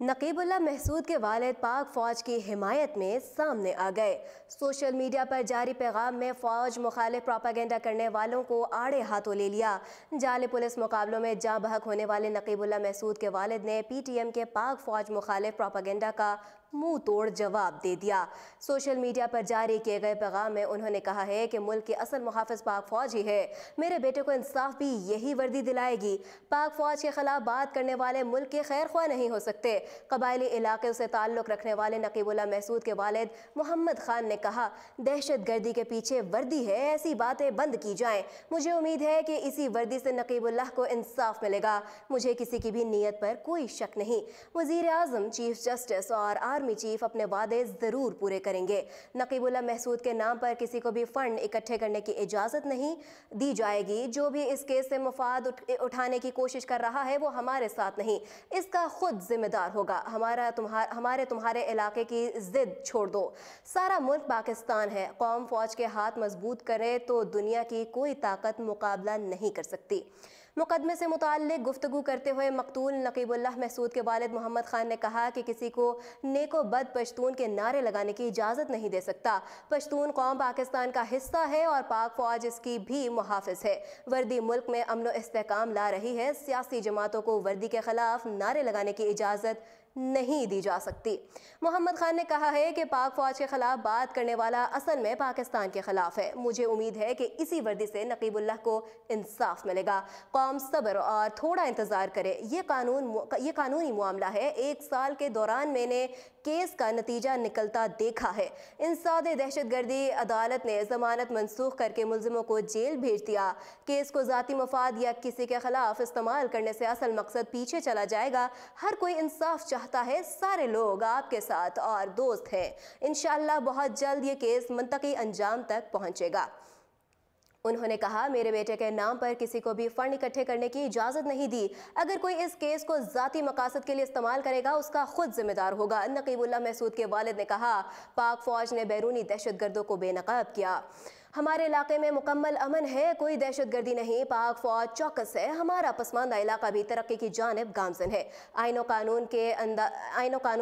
नकीबुल्लाह महसूद के वालिद पाक फ़ौज की हिमायत में सामने आ गए। सोशल मीडिया पर जारी पैगाम में फ़ौज मुखालिफ प्रोपेगेंडा करने वालों को आड़े हाथों ले लिया। जाली पुलिस मुकाबलों में जाँ बहक होने वाले नकीबुल्लाह महसूद के वालिद ने PTM के पाक फ़ौज मुखालिफ प्रोपेगेंडा का मुंह तोड़ जवाब दे दिया। सोशल मीडिया पर जारी किए गए पैगाम में उन्होंने कहा है कि मुल्क के असल मुहाफ़िज़ पाक फ़ौज ही है। मेरे बेटे को इंसाफ भी यही वर्दी दिलाएगी। पाक फ़ौज के खिलाफ बात करने वाले मुल्क के खैर ख्वाह नहीं हो सकते। कबायली इलाके से ताल्लुक़ रखने वाले नकीबुल्लाह महसूद के वालिद मोहम्मद खान ने कहा, दहशत गर्दी के पीछे वर्दी है, ऐसी बातें बंद की जाएं। मुझे उम्मीद है कि इसी वर्दी से नकीबुल्लाह को इंसाफ मिलेगा। मुझे किसी की भी नीयत पर कोई शक नहीं। वज़ीर आज़म, चीफ जस्टिस और आर्मी चीफ अपने वादे ज़रूर पूरे करेंगे। नकीबुल्लाह महसूद के नाम पर किसी को भी फंड इकट्ठे करने की इजाज़त नहीं दी जाएगी। जो भी इस केस से मुफाद उठाने की कोशिश कर रहा है वो हमारे साथ नहीं, इसका खुद जिम्मेदार होगा। हमारे तुम्हारे इलाके की जिद छोड़ दो। सारा मुल्क पाकिस्तान है। कौम फ़ौज के हाथ मजबूत करे तो दुनिया की कोई ताकत मुकाबला नहीं कर सकती। मुकदमे से मुताल्लिक गुफ्तगू करते हुए मकतूल नकीबुल्लाह महसूद के वालिद मोहम्मद खान ने कहा कि किसी को नेको बद पश्तून के नारे लगाने की इजाज़त नहीं दे सकता। पश्तून कौम पाकिस्तान का हिस्सा है और पाक फ़ौज इसकी भी मुहाफ़िज़ है। वर्दी मुल्क में अमन व इस्तेहकाम ला रही है। सियासी जमातों को वर्दी के खिलाफ नारे लगाने की इजाज़त नहीं दी जा सकती। मोहम्मद खान ने कहा है कि पाक फ़ौज के खिलाफ बात करने वाला असल में पाकिस्तान के खिलाफ है। मुझे उम्मीद है कि इसी वर्दी से नकीबुल्लाह को इंसाफ मिलेगा। कौम सब्र और थोड़ा इंतज़ार करे। ये कानूनी मामला है। 1 साल के दौरान मैंने केस का नतीजा निकलता देखा है। इंसाद दहशतगर्दी अदालत ने जमानत मनसूख करके मुलजिमों को जेल भेज दिया। केस को ज़ाती मफाद या किसी के खिलाफ इस्तेमाल करने से असल मकसद पीछे चला जाएगा। हर कोई इंसाफ चाहता है। सारे लोग आपके साथ और दोस्त हैं। इंशाअल्लाह बहुत जल्द ये केस मुंतकी अंजाम तक पहुंचेगा। उन्होंने कहा, मेरे बेटे के नाम पर किसी को भी फंड इकट्ठे करने की इजाज़त नहीं दी। अगर कोई इस केस को ज़ाती मकासद के लिए इस्तेमाल करेगा उसका खुद जिम्मेदार होगा। नकीबुल्लाह महसूद के वालिद ने कहा, पाक फ़ौज ने बैरूनी दहशतगर्दों को बेनकाब किया। हमारे इलाके में मुकम्मल अमन है, कोई दहशतगर्दी नहीं। पाक फ़ौज चौकस है। हमारा पसमानदा इलाका भी तरक्की की जानिब गामज़न है। आईन कानून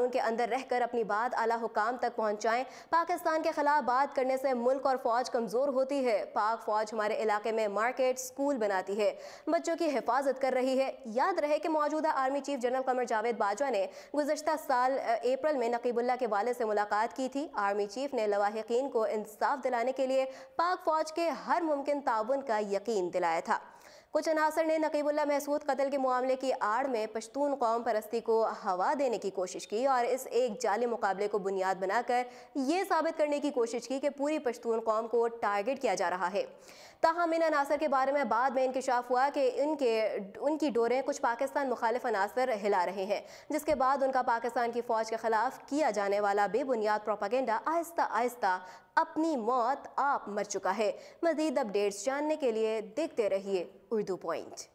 के अंदर रहकर अपनी बात आला हुकाम तक पहुँचाएँ। पाकिस्तान के खिलाफ बात करने से मुल्क और फ़ौज कमज़ोर होती है। पाक फ़ौज हमारे इलाके में मार्केट, स्कूल बनाती है, बच्चों की हिफाजत कर रही है। याद रहे कि मौजूदा army chief general Qamar Javed Bajwa ने गुज़श्ता साल अप्रैल में नकीबुल्लाह के वालिद से मुलाकात की थी। आर्मी चीफ ने लवाहिकीन को इंसाफ दिलाने के लिए पाक फ़ौज के हर मुमकिन ताउन का यकीन दिलाया था। कुछ अनासर ने नकीबुल्लाह महसूद कत्ल के मामले की आड़ में पश्तून कौम परस्ती को हवा देने की कोशिश की और इस एक जाली मुकाबले को बुनियाद बनाकर ये साबित करने की कोशिश की कि पूरी पश्तून कौम को टारगेट किया जा रहा है। ताहम इन अनासर के बारे में बाद में इंकशाफ हुआ कि उनकी डोरें कुछ पाकिस्तान मुखालिफ अनासर हिला रहे हैं, जिसके बाद उनका पाकिस्तान की फ़ौज के खिलाफ किया जाने वाला बेबुनियाद प्रोपेगेंडा आहिस्ता आहिस्ता अपनी मौत आप मर चुका है। मज़ीद अपडेट्स जानने के लिए देखते रहिए उर्दू पॉइंट।